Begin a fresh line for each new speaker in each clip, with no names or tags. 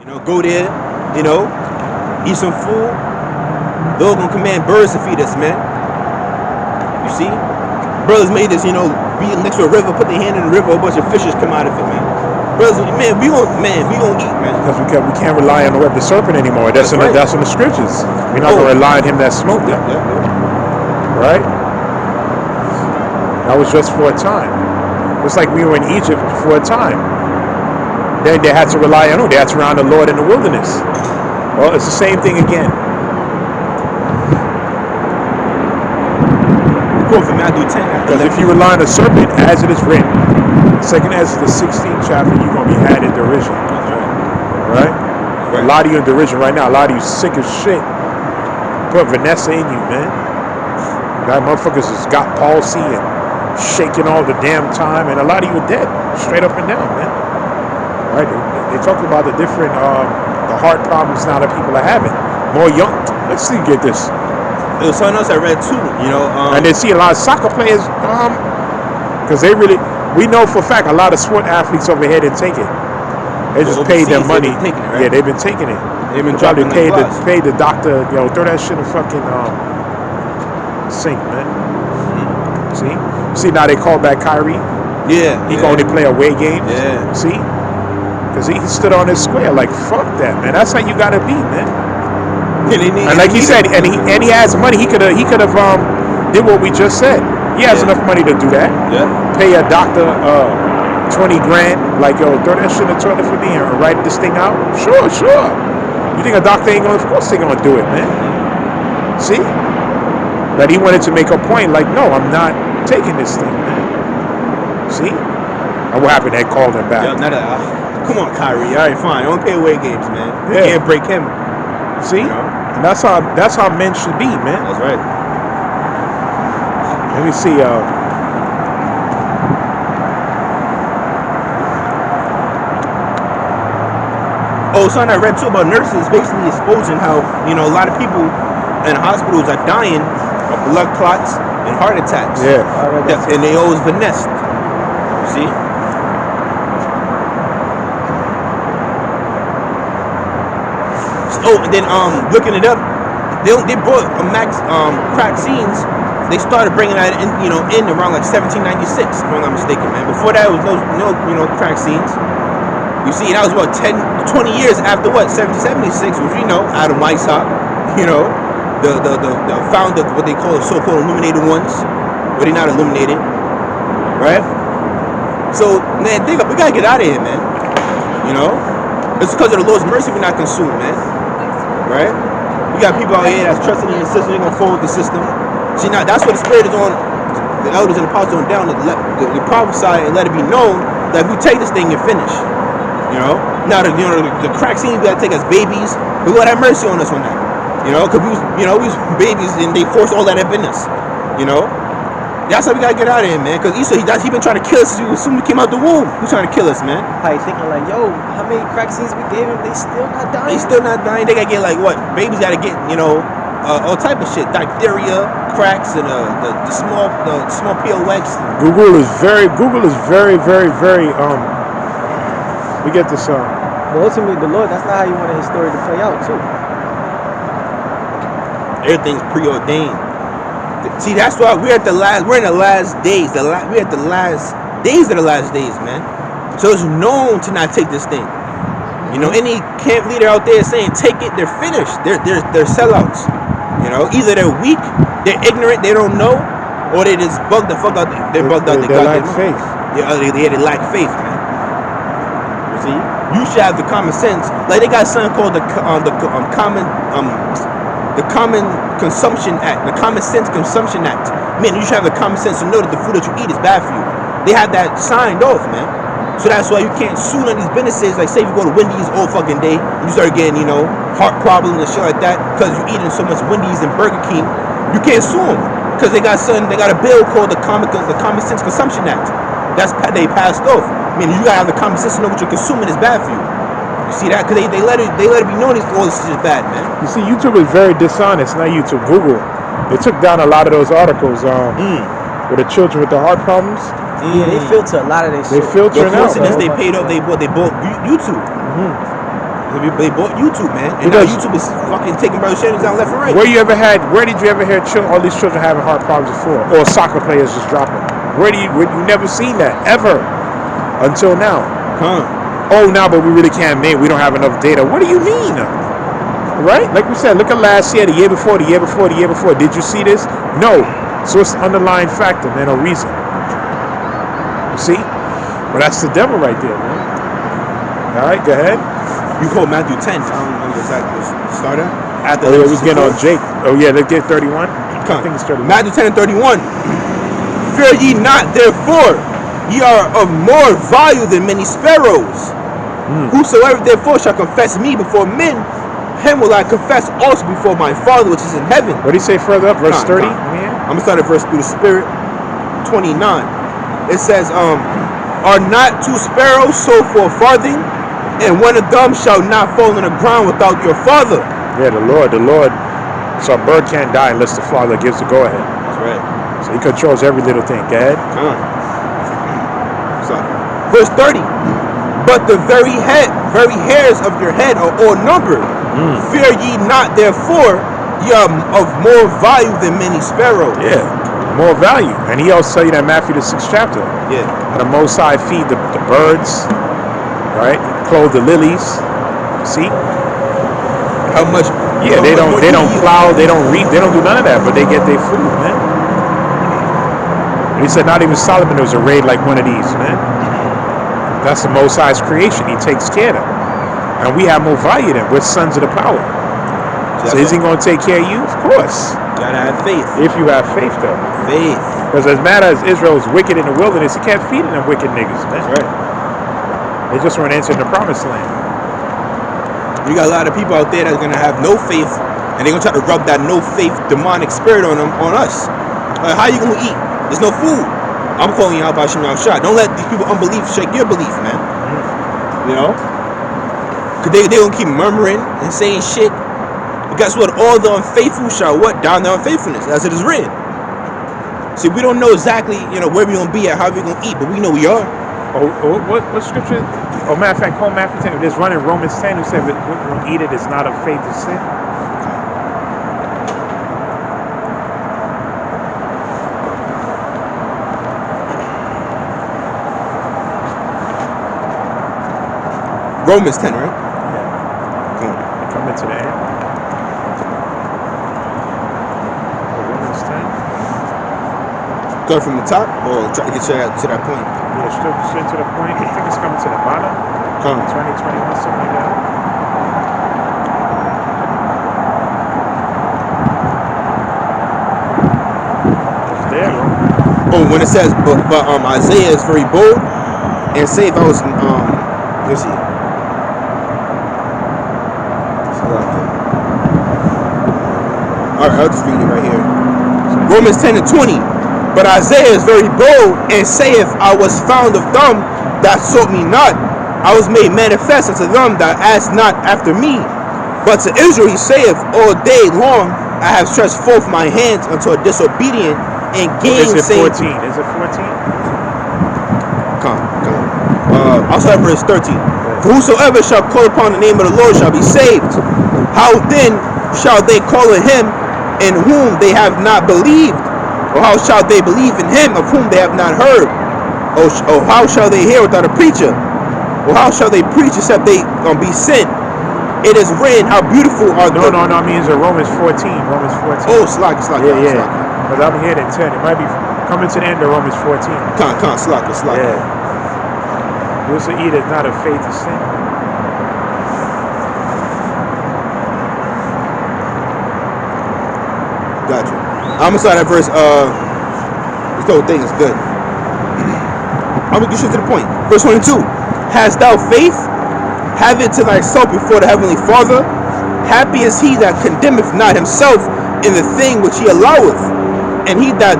Go there, eat some food. They're gonna command birds to feed us, man. You see? Brothers made this, be next to a river, put their hand in the river, a bunch of fishes come out of it, man. Brothers, man, we gonna eat, man.
Because we can't rely on the web of the serpent anymore. That's in the scriptures. We're not gonna rely on him that smote them. Right? That was just for a time. It's like we were in Egypt for a time. Then they had to rely on they had to rely on the Lord in the wilderness. Well, it's the same thing again.
From Matthew 10.
Because if you rely on the serpent, as it is written, 2nd Ezra, the 16th chapter, you're going to be had in derision. Right? A lot of you in derision right now. A lot of you sick as shit. Put Vanessa in you, man. That motherfuckers has got palsy and shaking all the damn time, and a lot of you are dead, straight up and down, man. Right? They talk about the different, the heart problems now that people are having. More young. Let's see, get this.
There was something else I read too,
and they see a lot of soccer players, because we know for a fact a lot of sport athletes over here didn't take it. They just paid their money. Yeah, they've been taking it.
They've been
probably
paid
the doctor, throw that shit in fucking sink, man. See now they call back Kyrie.
Yeah,
he can only play away games.
Yeah,
see, because he stood on his square like fuck that, man. That's how you gotta be, man. And like he said, and he has money. He could have did what we just said. He has enough money to do that.
Yeah.
Pay a doctor $20 grand. Like, yo, throw that shit in the toilet for me and write this thing out. Sure. You think a doctor ain't gonna? Of course they gonna do it, man. See? But he wanted to make a point. Like, no, I'm not taking this thing, man. See? And what happened? They called him back.
Come on, Kyrie. All right, fine. Don't pay away games, man. You can't break him.
See? And that's how men should be, man.
That's right.
Let me see.
Something I read too about nurses basically exposing how a lot of people in hospitals are dying of blood clots and heart attacks.
Yeah.
And they always finessed. See? And then looking it up, they brought max crack scenes. They started bringing that in, in around like 1796, if I'm not mistaken, man. Before that, it was no crack scenes. You see, that was what 10, 20 years after 1776, which Adam Weishaupt, the founder of what they call the so-called illuminated ones, but they're not illuminated, right? So, man, we gotta get out of here, man. It's because of the Lord's mercy we're not consumed, man. Right? You got people out here that's trusting in the system, they're gonna forward the system. See, now that's what the Spirit is on the elders and apostles on down to prophesy and let it be known that if we take this thing, you're finished. Now the crack scene, we gotta take as babies. The Lord have mercy on us on that. Because we was babies and they forced all that up in us. That's how we gotta get out of here, man. Because Esau, he been trying to kill us as soon as we came out the womb. He's trying to kill us, man.
Probably thinking like, yo, how many crack scenes we gave him? They still not dying.
They gotta get like what? Babies gotta get, all type of shit, diphtheria, cracks, and the small POX.
Google is very, very, very. We get this.
But ultimately, the Lord, that's not how you wanted his story to play out, too.
Everything's preordained. See, that's why we're in the last days. We're at the last days of the last days, man. So it's known to not take this thing. Any camp leader out there saying take it, they're finished. They're sellouts. Either they're weak, they're ignorant, they don't know, or they just bugged the fuck out. They're bugged out.
They lack faith.
They lack faith, man. You see, you should have the common sense. Like they got something called the Common Consumption Act, the Common Sense Consumption Act. Man, you should have the common sense to know that the food that you eat is bad for you. They have that signed off, man. So that's why you can't sue on these businesses. Like, say if you go to Wendy's all fucking day, and you start getting, heart problems and shit like that, because you're eating so much Wendy's and Burger King, you can't sue them. Because they got a bill called the Common Sense Consumption Act. They passed off. I mean, you gotta have the common sense to know what you're consuming is bad for you. You see that? Because they let it be known all this shit is bad, man.
You see, YouTube is very dishonest. Not YouTube, Google. They took down a lot of those articles with the children with the heart problems.
Yeah, they filter a lot of their shit.
They filter it out.
They paid off. They bought YouTube. They bought YouTube, man, and now
Because-
YouTube is fucking taking brother channels down left and right.
Where did you ever hear all these children having heart problems before, or soccer players just dropping? You never seen that ever until now.
Huh?
Oh, now, but we really can't make. We don't have enough data. What do you mean? Right? Like we said, look at last year, the year before, the year before, the year before. Did you see this? No. So it's an underlying factor, man, or reason. You see? Well, that's the devil right there, man. All right, go ahead.
You quote Matthew 10. I don't know exactly what started. After
Oh, yeah, we getting on Jake. Oh, yeah, let's get 31.
Come.
I think it's 31.
Matthew 10 and 31. Fear ye not, therefore, ye are of more value than many sparrows. Whosoever therefore shall confess me before men, him will I confess also before my Father which is in heaven.
What do you say further up? Verse 30?
I'm gonna start at verse through the Spirit 29. It says, are not two sparrows sold for a farthing, and one of them shall not fall on the ground without your Father?
Yeah, the Lord. So a bird can't die unless the Father gives the go-ahead.
That's right.
So he controls every little thing. Go ahead.
Verse 30. But the very hairs of your head are all numbered. Fear ye not, therefore, ye are of more value than many sparrows.
Yeah, more value. And he also tell you that in Matthew the 6th chapter.
Yeah.
How the Most High feed the birds, right? Clothe the lilies. See?
How much?
Yeah, they don't plow, they don't reap, they don't do none of that, but they get their food, man. And he said not even Solomon was arrayed like one of these, man. That's the Most High's creation. He takes care of them. And we have more value than we're sons of the power. So is he going to take care of you? Of course.
Gotta have faith.
If you have faith, though.
Faith.
Because as mad as Israel was wicked in the wilderness, he can't feed them wicked niggas, man.
That's right.
They just weren't entering the promised land.
You got a lot of people out there that's gonna have no faith, and they're gonna try to rub that no faith demonic spirit on us. How you gonna eat? There's no food. I'm calling you out by Shem Shot. Don't let these people unbelief shake your belief, man. You know? Cause they gonna keep murmuring and saying shit. But guess what? All the unfaithful shall what? Down their unfaithfulness, as it is written. See, we don't know exactly, where we're gonna be at, how we're gonna eat, but we know we are.
What scripture? Oh, matter of fact, call Matthew 10. There's one in Romans 10 who said that what we eat it is not of faith to sin.
Romans 10, right?
Yeah. Coming to the end. Romans 10.
Start from the top, or try to get you to that point.
Yeah, straight to the point. I think it's coming to the bottom. 20, 21, something like that. It's there, bro.
Oh, when it says, but Isaiah is very bold and safe. I was, let's see. All right, I'll just read it right here. Romans 10 and 20. But Isaiah is very bold and saith, I was found of them that sought me not. I was made manifest unto them that asked not after me. But to Israel he saith, all day long I have stretched forth my hands unto a disobedient and gainsaying.
Is it 14? Is it 14?
Come. I'll start at verse 13. For whosoever shall call upon the name of the Lord shall be saved. How then shall they call on him in whom they have not believed? Or how shall they believe in him of whom they have not heard? Or how shall they hear without a preacher? Or how shall they preach except they be sent? It is written, how beautiful are
No, I mean it's Romans 14. Romans 14.
Oh, slack.
Yeah. Because I'm here at 10. It might be coming to the end of Romans 14.
Slack.
Yeah. Who's to eat is not of faith to sin.
Gotcha. I'm gonna start at verse. This whole thing is good. I'm gonna get straight to the point. Verse 22. Hast thou faith? Have it to thyself before the heavenly Father. Happy is he that condemneth not himself in the thing which he alloweth, and he that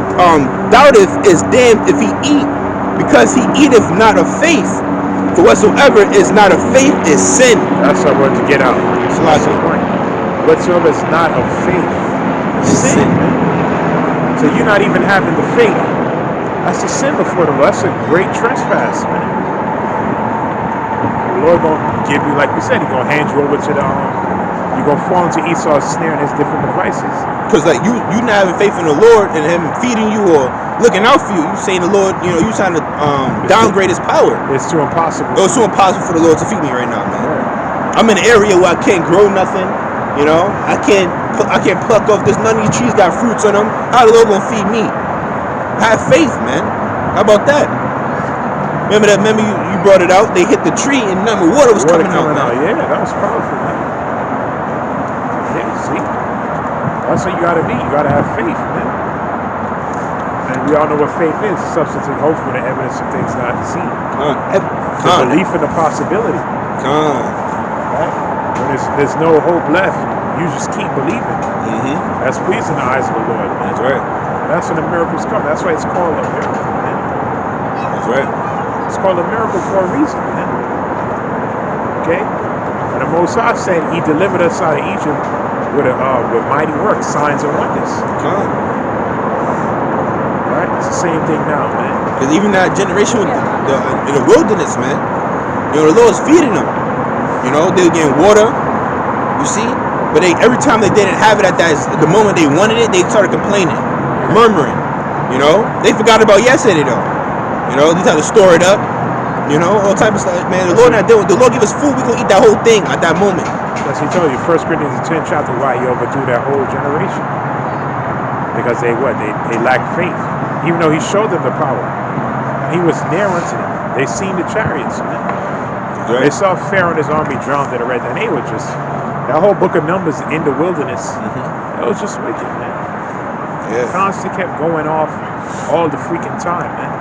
doubteth is damned if he eat, because he eateth not of faith. For whatsoever is not of faith is sin.
That's what I wanted to get out. That's the point. Whatsoever is not of faith is sin. So you're not even having the faith. That's a sin before the Lord. That's a great trespass, man. The Lord gonna give you, like we said, He gonna hand you over to the you're gonna fall into Esau's snare and his different devices.
Because like you not having faith in the Lord and Him feeding you or looking out for you, you saying the Lord, you trying to downgrade His power.
It's too impossible.
It's too impossible for the Lord to feed me right now, man.
Yeah.
I'm in an area where I can't grow nothing. I can't pluck off. There's none of these trees got fruits on them. How the Lord gonna feed me? Have faith, man. How about that? Remember you brought it out. They hit the tree and nothing but water was coming out, man.
Yeah, that was powerful, man. Yeah, see, that's what you gotta be. You gotta have faith, man. And we all know what faith is: substance and hope for the evidence of things not seen. The belief in the possibility. Right? When there's no hope left, you just keep believing.
Mm-hmm.
That's pleasing in the eyes of the Lord, man.
That's right.
That's when the miracles come. That's why it's called a miracle, man.
That's right.
It's called a miracle for a reason, man. Okay? And the Most High said He delivered us out of Egypt with mighty works, signs and wonders. Right? It's the same thing now, man.
Because even that generation in the wilderness, man, the Lord's feeding them. They were getting water, you see? But every time they didn't have it at the moment they wanted it, they started complaining, murmuring. They forgot about yesterday though. They tried to store it up. All type of stuff. Man, the Lord not doing. The Lord give us food, we gonna eat that whole thing at that moment.
As He told you, 1 Corinthians 10 chapter, why He overthrew that whole generation. Because they lacked faith. Even though He showed them the power. He was near unto them. They seen the chariots, man. Right. They saw Pharaoh and his army drowned in the Red Sea. And they were just, that whole book of Numbers in the wilderness, that was just wicked, man. Yeah. Constantly kept going off all the freaking time, man.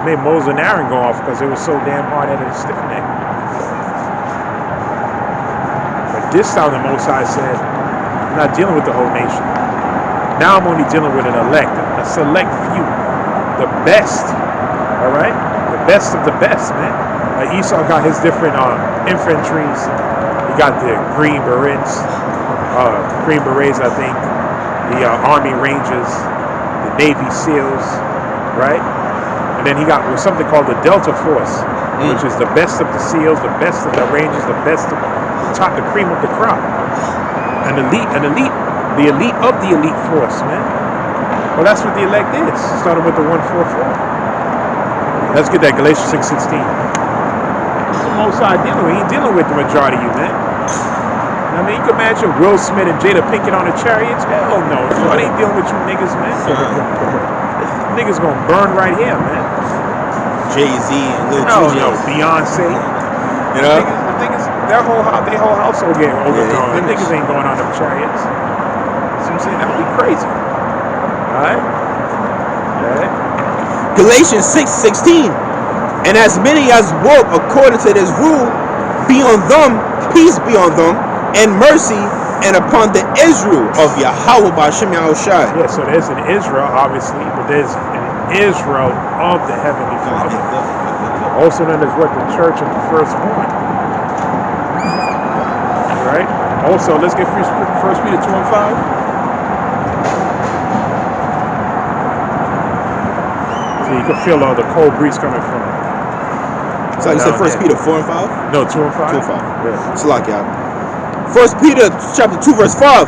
It made Moses and Aaron go off because they were so damn hard-headed and stiff-necked. But this time the Most High said, I'm not dealing with the whole nation. Now I'm only dealing with an elect, a select few. The best, all right? The best of the best, man. Esau got his different infantries. He got the Green Berets, I think. The Army Rangers, the Navy SEALs, right? And then he got something called the Delta Force, which is the best of the SEALs, the best of the Rangers, the best of the cream of the crop. The elite of the elite force, man. Well, that's what the elect is. Starting with the 144. Let's get that Galatians 6:16. The Most High dealing with. He ain't dealing with the majority of you, man. I mean, you can imagine Will Smith and Jada Pinkett on the chariots. Hell no. God ain't dealing with you niggas, man. Niggas gonna burn right here, man.
Jay-Z and Lil Juju.
No, Beyonce. The niggas, their whole household getting overthrown. The niggas ain't going on them chariots. So I'm saying that would be crazy. Alright?
Galatians 6:16. And as many as walk according to this rule, be on them, peace be on them, and mercy, and upon the Israel of Yahweh B'Shem Yahushai.
Yeah, so there's an Israel, obviously, but there's an Israel of the Heavenly Father. Also known as what? The Church of the Firstborn. Right? Also, let's get 1 Peter 2:5. So you can feel all the cold breeze coming from.
So you said 1 Peter 4:5?
No, 2:5.
2:5.
Yeah.
It's like y'all. 1 Peter chapter 2 verse 5.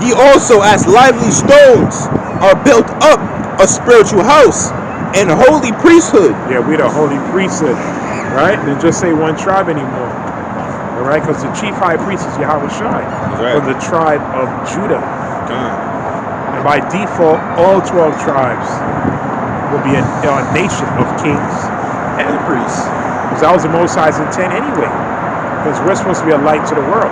Ye also as lively stones are built up a spiritual house and a holy priesthood.
Yeah, we're the holy priesthood, right? Didn't just say one tribe anymore. All right, because the chief high priest is Yahweh Shai from the tribe of Judah. And by default, all 12 tribes will be a nation of kings and priests. Because that was the Most High's intent anyway. Because we're supposed to be a light to the world.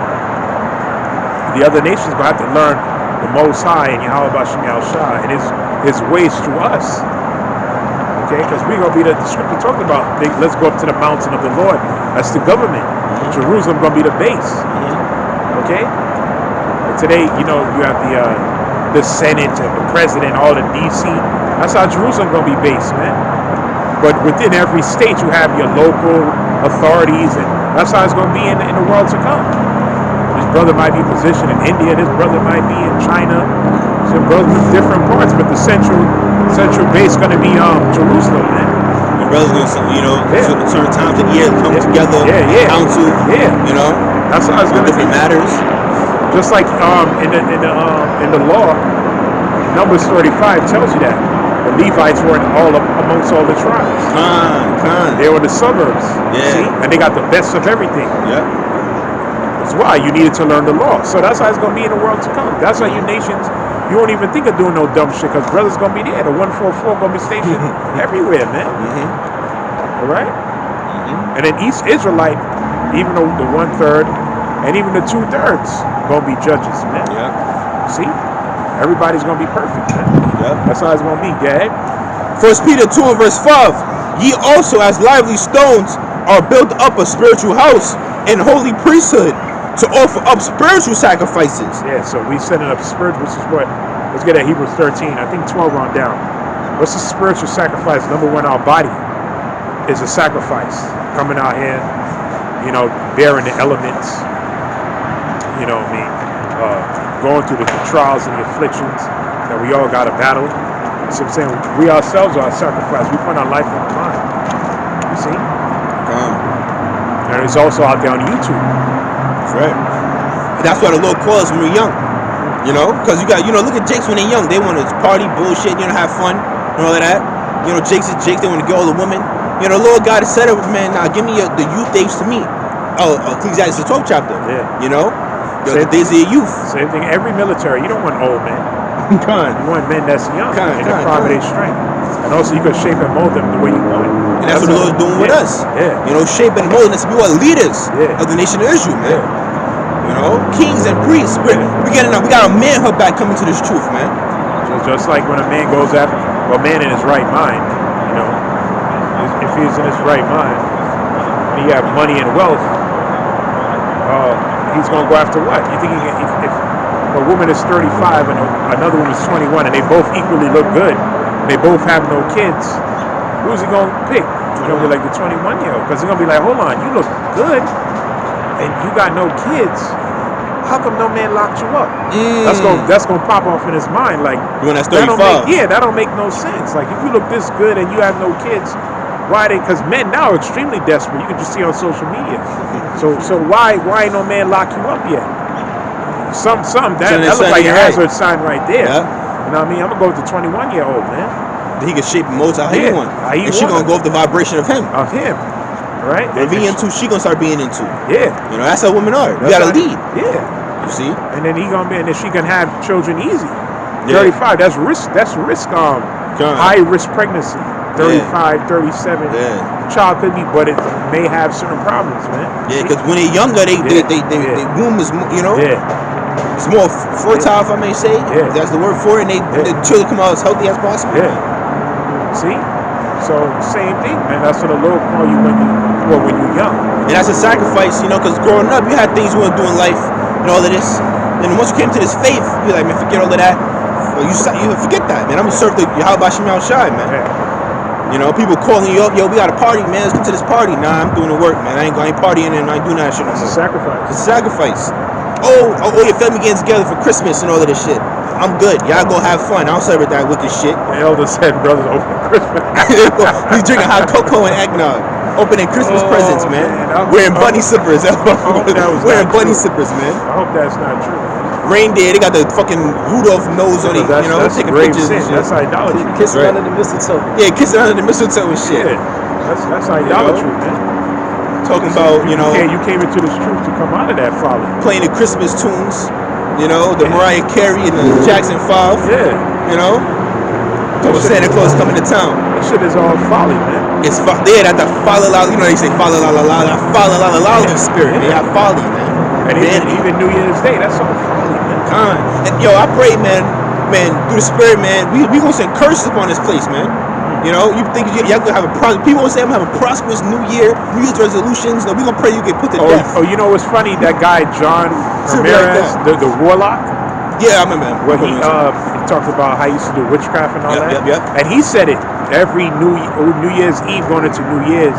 The other nations will have to learn the Most High and Yahweh B'Shem Yahushai and his ways through us. Okay, because we're going to be the scripture talking about, let's go up to the mountain of the Lord. That's the government. Jerusalem going to be the base. Okay? And today, you have the Senate and the president, all the DC. That's how Jerusalem going to be based, man. But within every state, you have your local authorities, and that's how it's going to be in the world to come. This brother might be positioned in India. This brother might be in China. Some brothers in different parts, but the central base is going to be Jerusalem, man.
the brothers gonna, you know,
Yeah.
certain times of the year come together,
Yeah.
council,
Yeah.
you know,
That's how it's
on
gonna be.
different matters.
Just like in the law, Numbers 35 tells you that the Levites weren't amongst all the tribes. They were the suburbs.
Yeah.
See? And they got the best of everything.
Yeah.
That's why you needed to learn the law. So that's how it's gonna be in the world to come. That's how you nations, you won't even think of doing no dumb shit, because brothers gonna be there. The 144 gonna be stationed everywhere, man. All right? And then each Israelite, even the 1/3 and even the 2/3 gonna be judges, man.
Yeah.
See? Everybody's gonna be perfect, man.
Yeah.
That's how it's gonna be, Gabe.
1 Peter 2 and verse 5. Ye also as lively stones are built up a spiritual house and holy priesthood to offer up spiritual sacrifices.
Yeah, so we setting up spiritual, which is what, let's get at Hebrews 13, I think 12 on down. What's the spiritual sacrifice? Number one, our body is a sacrifice. Coming out here, you know, bearing the elements, you know what I mean, going through the trials and the afflictions that we all got to battle. So I'm saying, we ourselves are a sacrifice. We put our life on the line. You see? And it's also out there on YouTube.
That's right. And that's why the Lord calls us when we're young. You know, because you got, you know, look at Jakes when they're young. They want to party, bullshit, you know, have fun, and all of that. You know, Jakes is Jakes. They want to get all the women. You know, the Lord God has said it, man. Now give me the youth days to me. Oh, Ecclesiastes the 12th chapter.
Yeah.
You know, the days of your youth.
Same thing. Every military, you don't want old men. You want men that's young in the prime of their strength. And also you can shape and mold them the way you want.
And that's what the Lord's doing with us.
Yeah.
You know, shaping and molding us to be what leaders of the nation of Israel, man. You know, kings and priests. We got our manhood back coming to this truth, man.
Just like when a man goes after a man in his right mind, you know, if he's in his right mind, and he have money and wealth, he's gonna go after what? You think if a woman is 35 and another woman is 21 and they both equally look good, and they both have no kids, who's he gonna pick? It's gonna be like the 21-year-old, because he's gonna be like, hold on, you look good and you got no kids. How come no man locked you up? That's gonna pop off in his mind, like
when that's 35.
That don't make no sense. Like if you look this good and you have no kids, why they? Because men now are extremely desperate. You can just see on social media. So why ain't no man lock you up yet? That looks like a hazard sign right there.
Yeah.
You know what I mean? I'm gonna go with the 21-year-old man.
He can shape and mold how he want. And she gonna go off the vibration of him.
Right?
Whatever he into, she gonna start being into.
Yeah.
You know, that's how women are. You gotta lead.
Yeah.
You see?
And then she can have children easy. 35, that's risk high risk pregnancy. 35, 37.
Yeah.
Child could be, but it may have certain problems, man.
Yeah, because when they're younger, they womb is, you know, it's more fertile, if I may say.
Yeah.
That's the word for it. And the children come out as healthy as possible.
Yeah. See? So same thing, man. That's what the Lord call you when you're young.
And that's a sacrifice, you know, because growing up, you had things you want to do in life and all of this. And once you came to this faith, you're like, man, forget all of that. Well, you forget that, man. I'm gonna serve the Yahweh Shem Shai, man.
Yeah.
You know, people calling you up, yo, we got a party, man. Let's go to this party. Nah, I'm doing the work, man. I ain't partying and I ain't doing that shit no more.
It's a sacrifice.
It's a sacrifice. Oh, your family getting together for Christmas and all of this shit. I'm good. Y'all go have fun. I don't celebrate that wicked shit.
The elder said, brothers, open Christmas.
He's drinking hot cocoa and eggnog. Opening Christmas presents, man. Wearing bunny slippers. Wearing bunny slippers, man.
I hope that's not true.
Reindeer, they got the fucking Rudolph nose on it, you know,
that's
taking
grave
pictures.
Sin. That's idolatry.
Kissing under the mistletoe.
Yeah, kissing under the mistletoe and shit.
Yeah, that's idolatry, man.
Talking about, you know,
you came into this truth to come out of that folly.
Playing the Christmas tunes, you know, the Mariah Carey and the Jackson 5.
Yeah.
You know? Talking Santa Claus coming to town.
That shit is all folly, man.
It's that folly la, you know, they say folly la la la, that folly la la la spirit. They have folly, man.
And even New Year's Day, that's all folly, man.
And yo, I pray, man, through the spirit, man, we gonna send curses upon this place, man. You know, you think y'all gonna have people gonna say I'm gonna have a prosperous New Year's resolutions. No, we gonna pray you get put to death.
Oh, you know what's funny? That guy John Ramirez, the warlock.
Yeah, I remember.
Where he talked about how he used to do witchcraft and all that.
Yep.
And he said it every New Year's Eve going into New Year's.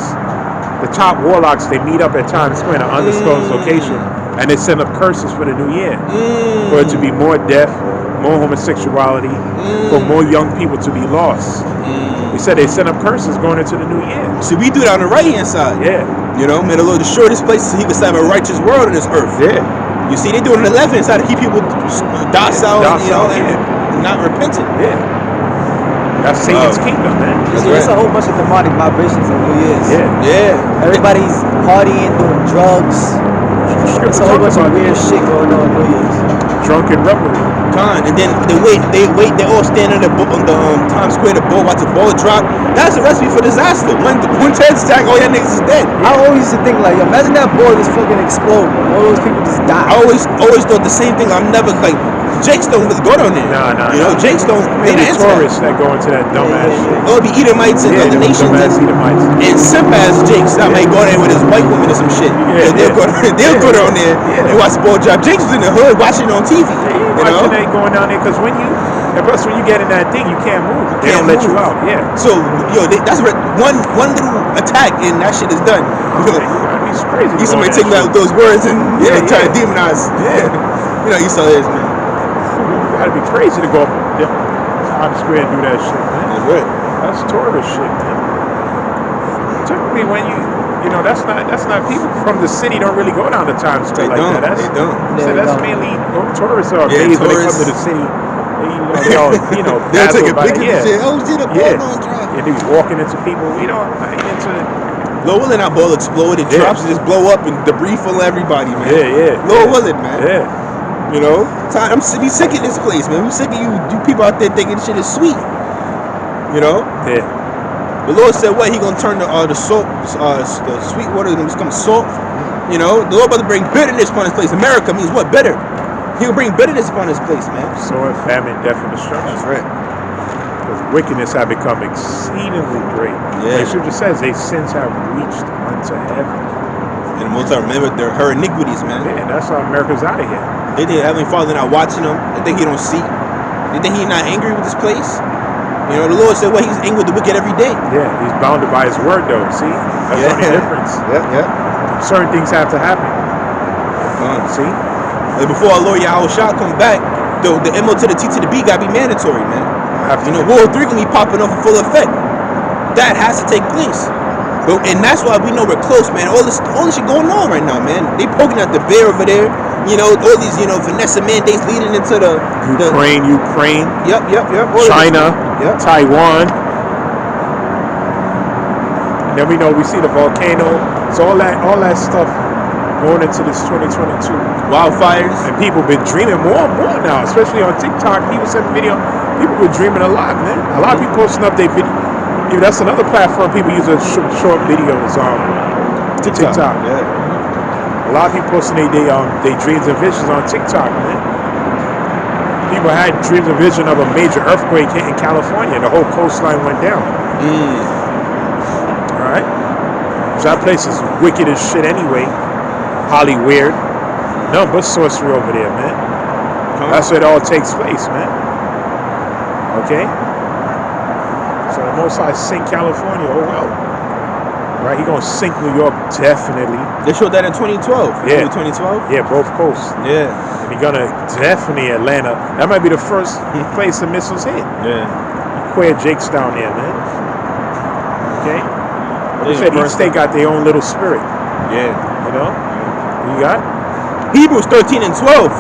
The top warlocks, they meet up at Times Square in an undisclosed location, and they send up curses for the new year, for it to be more death, more homosexuality, for more young people to be lost. He said they sent up curses going into the new year.
See, we do that on the right hand side.
Yeah.
You know, may the Lord destroy this place so he can have a righteous world on this earth.
Yeah.
You see, they do it on the left hand side to keep people docile, you know, and not repentant.
Yeah. That's Satan's kingdom, man.
See, there's a whole bunch of demonic vibrations on New Year's.
Yeah.
Yeah.
Everybody's partying, doing drugs. There's a whole bunch of weird shit going on New Year's.
Drunken revelry.
And then they all stand on the Times Square, the ball, watch the ball drop. That's a recipe for disaster. When terrorist attack, all y'all niggas is dead.
I always used to think like, imagine that ball just fucking explode. All those people just die.
I always thought the same thing. I'm never like, Jakes don't really go down there.
Nah.
You know, Jakes don't. They
Maybe
the
tourists that go into that dumbass shit.
It'll be Edomites and other nations
dumbass Edomites.
and simp ass Jakes that might go there with his white woman or some shit. They'll go down there and watch the ball drop. Jakes was in the hood watching it on TV. You know?
Watching that going down there because when you get in that thing, you can't move. They don't let you out. Yeah.
So that's one little attack and that shit is done.
It's crazy.
Somebody take out those words and try to demonize.
Yeah.
You know, Esau is, man.
You gotta be crazy to go up Times Square and do that shit, man.
That's right.
That's tourist shit, man. Typically, when you know, that's not people from the city don't really go down to Times Square like that.
They don't.
So that's mainly tourists are amazed when they come to the city. They all,
they'll take a
dazzled by
picture and say, "Oh, see the ball on drop."
Yeah, they be walking into people. I ain't into.
Lower Willard, that ball explode. It drops and just blow up and debris full of everybody, man.
Yeah.
Lower Willard, man.
Yeah.
You know, I'm sick of this place, man. I'm sick of you people out there thinking shit is sweet. You know.
Yeah.
The Lord said, "What? He gonna turn the salt, the sweet water, gonna become salt." You know, the Lord about to bring bitterness upon this place. America means what? Bitter. He'll bring bitterness upon this place, man.
Sword, famine, death, and destruction.
That's right.
Because wickedness have become exceedingly great.
Yeah.
The scripture says they sins have reached unto heaven.
And the most I remember her iniquities, man.
Yeah, that's how America's out of here.
They think Heavenly Father not watching them. They think He don't see. They think He's not angry with this place. You know, the Lord said, "Well, He's angry with the wicked every day."
Yeah, He's bounded by His word, though. See, that's the only difference.
Yeah.
Certain things have to happen. See,
like before our Lord Yahweh Shah come back, the MO to the T to the B gotta be mandatory, man. You know, World 3 can be popping off in full effect. That has to take place. And that's why we know we're close, man. All this shit going on right now, man. They poking at the bear over there. You know, all these, finesse mandates leading into the
Ukraine.
Yep.
China,
Yep.
Taiwan. And then we see the volcano. So all that stuff going into this 2022.
Wildfires.
And people been dreaming more and more now, especially on TikTok. People send video. People been dreaming a lot, man. A lot of people posting up their video. That's another platform people use as short videos on TikTok.
Yeah.
A lot of people posting their dreams and visions on TikTok, man. People had dreams and vision of a major earthquake hitting California and the whole coastline went down. All right? So that place is wicked as shit anyway. Holly weird. Nothing but sorcery over there, man. That's where it all takes place, man. Okay? So the Most High sink California, oh well. Right? He gonna sink New York definitely.
They showed that in 2012.
Yeah.
2012?
Yeah, both coasts.
Yeah.
And he gonna definitely Atlanta. That might be the first place the missiles hit.
Yeah.
Queer Jake's down there, man. Okay? Like I said, each state got their own little spirit.
Yeah.
You know? You got?
Hebrews 13 and 12.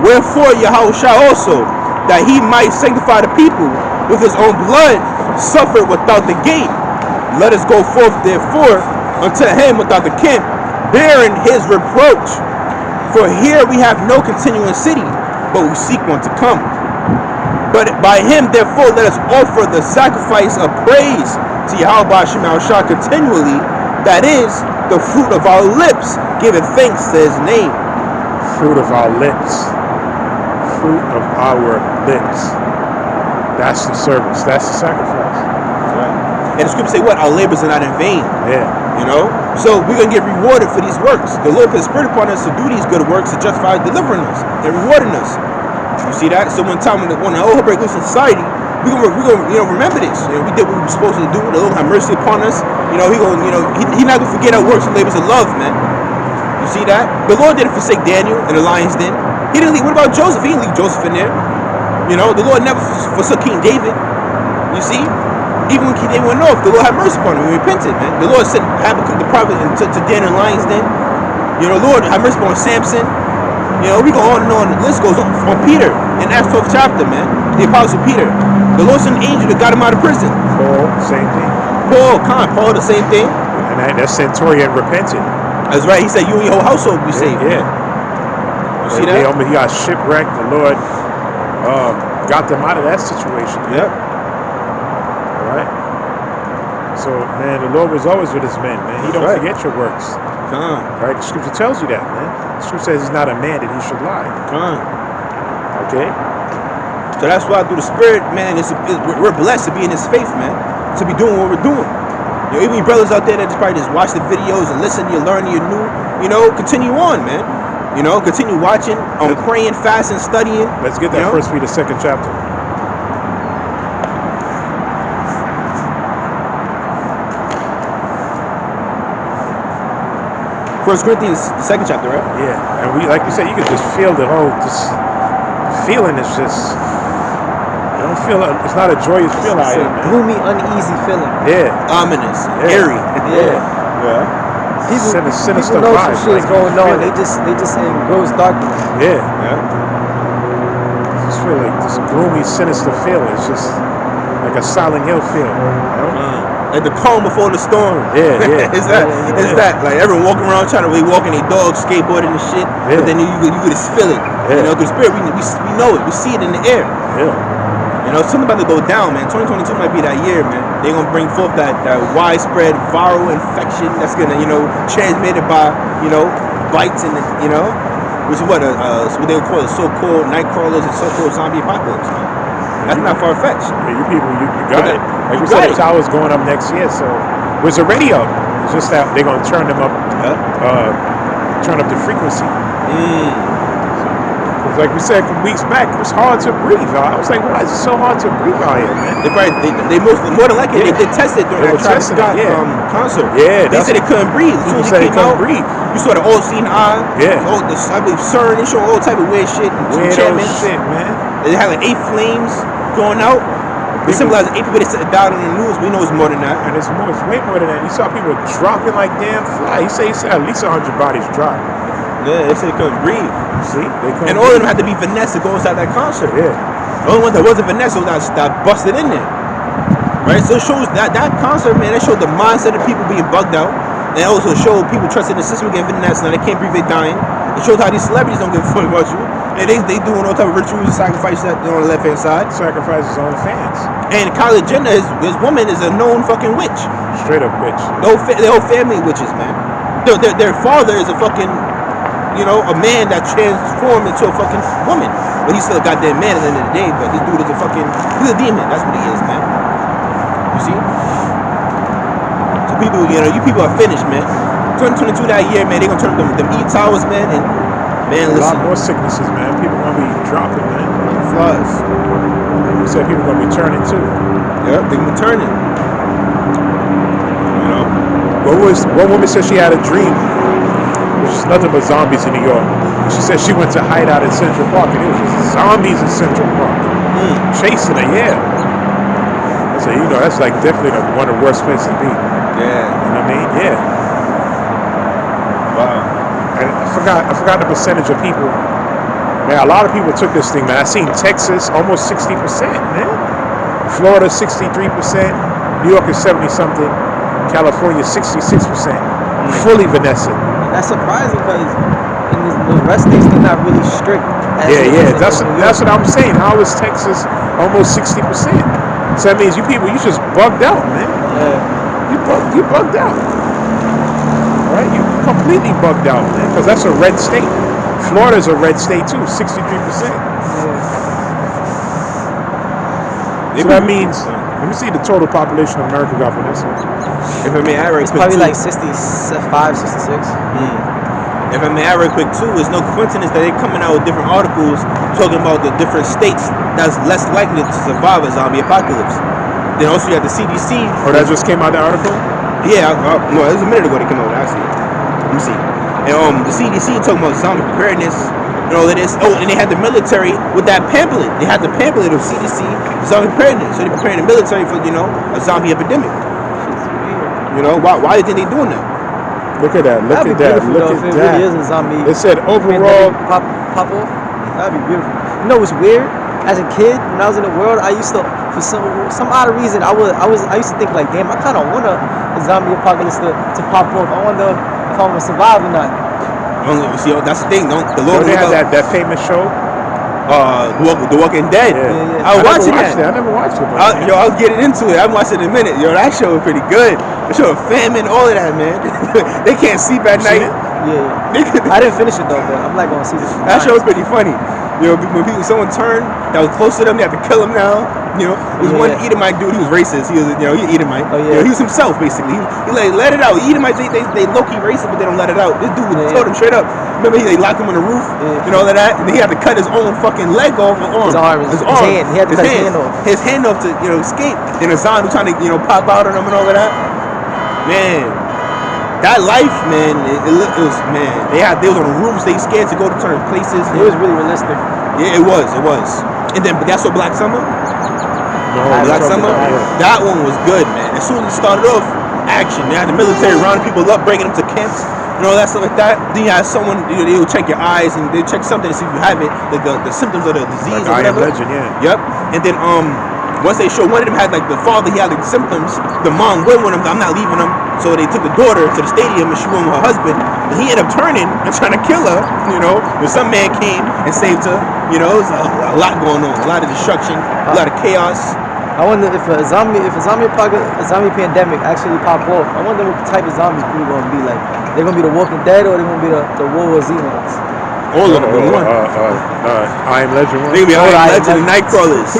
Wherefore Yahushua also, that he might sanctify the people with his own blood, suffered without the gate. Let us go forth therefore unto him without the camp, bearing his reproach. For here we have no continuing city, but we seek one to come. But by him therefore let us offer the sacrifice of praise to Yahweh Shema Shah continually, that is, the fruit of our lips, giving thanks to his name.
Fruit of our lips. Fruit of our lips. That's the service. That's the sacrifice.
And the scripture say what? Our labors are not in vain.
Yeah.
You know? So we're going to get rewarded for these works. The Lord put his spirit upon us to do these good works to justify delivering us and rewarding us. You see that? So when the whole break loose in society, we're gonna remember this. We did what we were supposed to do. The Lord have mercy upon us. He not gonna forget our works and labors of love, man. You see that? The Lord didn't forsake Daniel in the lion's den. He didn't leave. What about Joseph? He didn't leave Joseph in there. You know, the Lord never forsook King David. You see? Even when King David went off, the Lord had mercy upon him. He repented, man. The Lord sent Habakkuk the prophet to Daniel and Lions Den. You know, the Lord had mercy upon Samson. You know, we go on and on. The list goes on. On Peter in Acts 12th chapter, man. The Apostle Peter. The Lord sent an angel that got him out of prison.
Paul, same thing.
Paul, the same thing.
And that centurion repented.
That's right. He said, you and your whole household will be saved.
Yeah.
You see that?
He got shipwrecked. The Lord got them out of that situation.
Yep.
Right? So, man, the Lord was always with his men, man. He don't forget your works. Right? The scripture tells you that, man. The scripture says he's not a man that he should lie. Okay?
So that's why through the Spirit, man, we're blessed to be in His faith, man. To be doing what we're doing. You know, even you brothers out there that just probably just watch the videos and listen, you learn, you're new. You know, continue on, man. You know, continue watching, praying, fasting, studying.
Let's get that 1 Peter 2nd chapter.
First Corinthians 2nd chapter, right?
Yeah, and we, like you said, you can just feel the whole feeling. Is just, I don't feel. It's not a joyous feeling.
It's a gloomy, uneasy feeling.
Yeah,
ominous,
yeah.
eerie.
Yeah. People
sinister
know
vibes.
some shit's going on. They just in gross darkness.
Yeah. Just feel like this gloomy, sinister feeling. It's just like a Silent Hill feel. You know?
Like the calm before the storm.
Yeah.
It's that. Like everyone walking around trying to walking their dogs, skateboarding and shit.
Yeah.
But then you could just feel it.
Yeah.
You know, through Spirit, we know it. We see it in the air.
Yeah.
You know, something about to go down, man. 2022 might be that year, man. They're gonna bring forth that widespread viral infection that's gonna, you know, transmitted by, you know, bites and, you know, which is what they would call the so-called night crawlers and so-called zombie apocalypse, man. That's not far-fetched.
Yeah, you people, you got it. Like we said, the tower's going up next year, so it was already up. It's just that they're gonna turn them up, turn up the frequency. Like we said weeks back, it was hard to breathe. I was like, why is it so hard to breathe out here, man?
They more than likely, they did test it during that Travis Scott concert.
Yeah,
they said they couldn't breathe. As soon as he came out,
breathe.
You saw the all-seeing eye.
Yeah.
I believe CERN, they showing all type of weird shit.
Weird shit, man.
They had like 8 flames going out. They symbolize 8 people that died on the news. We know it's more than that.
And it's way more than that. You saw people dropping like damn flies. He said at least 100 bodies dropped.
Yeah, they said they couldn't breathe.
See?
And all of them had to be finessed to go inside that concert.
Yeah.
The only one that wasn't finessed was that busted in there. Right? So it shows that concert, man, it showed the mindset of people being bugged out. And it also showed people trusting the system getting finessed. Now they can't breathe, they're dying. It shows how these celebrities don't give a fuck about you. And they doing all type of rituals and sacrifices on the left-hand side.
Sacrifice his own fans.
And Kylie Jenner, his woman, is a known fucking witch.
Straight up witch.
Their whole family witches, man. Their father is a fucking, you know, a man that transformed into a fucking woman. But he's still a goddamn man at the end of the day. But this dude is he's a demon. That's what he is, man. You see? So people, you know, you people are finished, man. 2022 that year, man, they gonna turn them E-towers, man. And, man, listen.
A lot more sicknesses, man. People gonna be dropping, man.
Flies.
You said people gonna be turning too.
Yep, they gonna be turning. You know?
One woman said she had a dream. Which is nothing but zombies in New York. She said she went to hide out in Central Park and it was just zombies in Central Park. Chasing her, yeah. I said, you know, that's like definitely one of the worst places to be.
Yeah.
You know what I mean? Yeah.
Wow.
And I forgot the percentage of people. Man, a lot of people took this thing, man. I seen Texas almost 60%, man. Florida 63%. New York is 70-something. California 66%. Fully Vanessa.
That's surprising because in the rest states they're not really strict.
Yeah. That's what I'm saying. How is Texas almost 60%? So that means you just bugged out, man.
Yeah.
You bugged out. Right? You completely bugged out, man. Because that's a red state. Florida's a red state too, 63%. So that means, let me see the total population of America got Vanessa.
If I may add right quick,
Probably like 65, 66.
If I may add right quick too, it's no coincidence that they're coming out with different articles talking about the different states that's less likely to survive a zombie apocalypse. Then also you have the CDC.
Oh, that just came out, the article?
Yeah, no, it was a minute ago they came out with it, actually. Let me see. And the CDC talking about zombie preparedness. and all of this. Oh, and they had the military with that pamphlet. They had the pamphlet of CDC zombie preparedness. So they're preparing the military for, you know, a zombie epidemic. You know, why do you think they're doing that?
Look at that. Look
That'd
at
be
that.
beautiful
Look
though, if
at
it really is
that.
a zombie.
It said overall.
Pop off. That'd be beautiful. You know what's weird? As a kid, when I was in the world, I used to, for some odd reason, I used to think like, damn, I kind of want a zombie apocalypse to pop off. I wonder if I'm gonna survive or not.
See, that's the thing. The
So
Lord
they had that famous show.
The Walking Dead.
Yeah.
I was watching that.
I never watched it. But
Yo, I was getting into it. I haven't watched it in a minute. Yo, that show was pretty good. The show of famine, all of that, man. They can't sleep at
seen
night.
it?
Yeah. I didn't finish it though, but I'm not gonna see this.
That show was pretty funny. You know, when someone turned that was close to them, they had to kill him now. You know, there was one Edomite dude. He was racist. He was, you know, he Edomite.
Oh, yeah.
You know, he was himself basically. He like let it out. Edomites, they low key racist, but they don't let it out. This dude told him straight up. Remember, they locked him on the roof and all of that. And then he had to cut his own fucking leg off, his arm.
His hand. He had to cut his hand off.
His hand off to, you know, escape. Then a zombie trying to, you know, pop out on him and all of that. Man, that life, man, it was, man. They was on the roofs. They scared to go to certain places.
It was really realistic.
Yeah, it was. And then, but that's what Black Summer. Black Summer. That one was good, man. As soon as it started off, action. They had the military rounding people up, bringing them to camps, and all that stuff like that. Then you had someone, you know, they would check your eyes and they check something to see if you have it, the symptoms of the disease or
Like I Am
whatever.
Legend, yeah.
Yep. And then once they showed one of them had like the father, he had like symptoms. The mom went with him. I'm not leaving him. So they took the daughter to the stadium and she went with her husband. And he ended up turning and trying to kill her. You know, but some man came and saved her. You know, it was a lot going on, a lot of destruction, a lot of chaos.
I wonder if a zombie pandemic actually pop off. I wonder what type of zombies people gonna be like. They're gonna be the Walking Dead or they're gonna be the World War Z ones.
All of them in one.
I Am Legend one.
They gonna be
I Am
Legend and Nightcrawlers.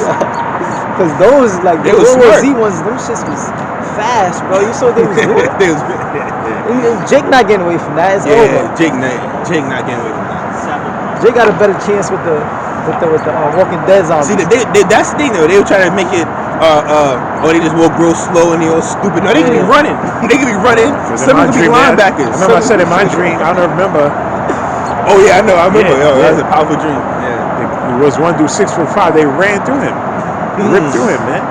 Cause those like
They
the
was
World War
smart.
Z ones, them shits was fast, bro. You saw they was good.
They was-
And Jake not getting away from that. It's
yeah,
over.
Jake not getting away from that.
Jake got a better chance with the Walking Dead zombies.
See, that's the thing though. They were trying to make it, or they just walk real slow and they all stupid. No, they could be running. They could be running. Some could be linebackers.
I remember I said in my dream, I don't remember.
Oh yeah, I know. I remember.
Yeah,
That was a powerful dream. Yeah.
There was one dude 6'5". They ran through him. Ripped through him, man.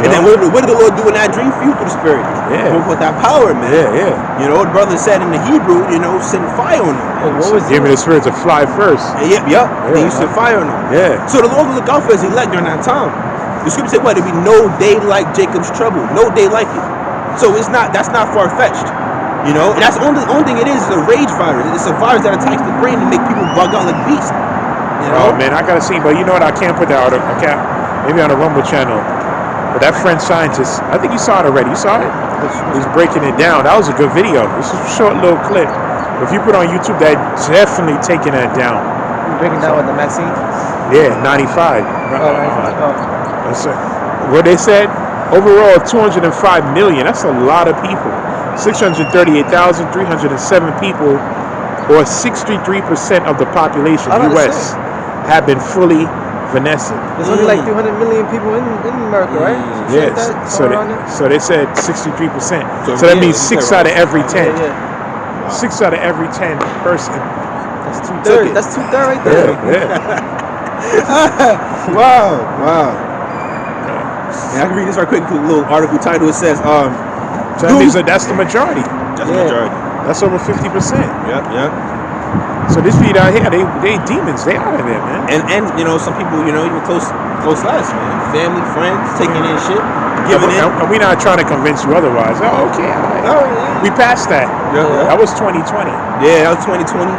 And then what did the Lord do in that dream for you through the Spirit?
Yeah.
With that power, man.
Yeah.
You know, the brother said in the Hebrew, you know, send fire on them.
What was
Give me the spirit to fly first.
Yep. They used to fire on them.
Yeah.
So the Lord will look out for his elect during that time. The scripture said, what? There'll be no day like Jacob's trouble. No day like it. So that's not far-fetched. You know? And that's the only thing it is a rage virus. It's a virus that attacks the brain and make people bug out like beasts. You know?
Oh man, I gotta see, but you know what? I can't put that out. I can't. Maybe on the Rumble channel. But that French scientist, I think you saw it already. You saw it? He's breaking it down. That was a good video. This is a short little clip. If you put on YouTube, that definitely taking that down.
breaking down with the vaccine?
Yeah, 95. That's it. What they said, overall 205 million. That's a lot of people. 638,307 people, or 63% of the population, U.S., have been fully vaccinated.
There's only like 300 million people in America, right?
Yes. So they said 63%. So that means 6 out of every 10.
Yeah.
6 out of every 10 person.
That's two-thirds. That's two-thirds right there.
Wow. And I can read this right quick. Little article title. It says,
So that means that's the majority.
That's the majority.
That's over 50%.
Yep.
So these people out here, they demons. They out of there, man.
And you know, some people, you know, even close lives, man. Family, friends, taking in shit, giving in.
And we're not trying to convince you otherwise. Oh, okay.
Oh, yeah.
We passed that.
Yeah.
That was 2020.
Yeah, that was 2020.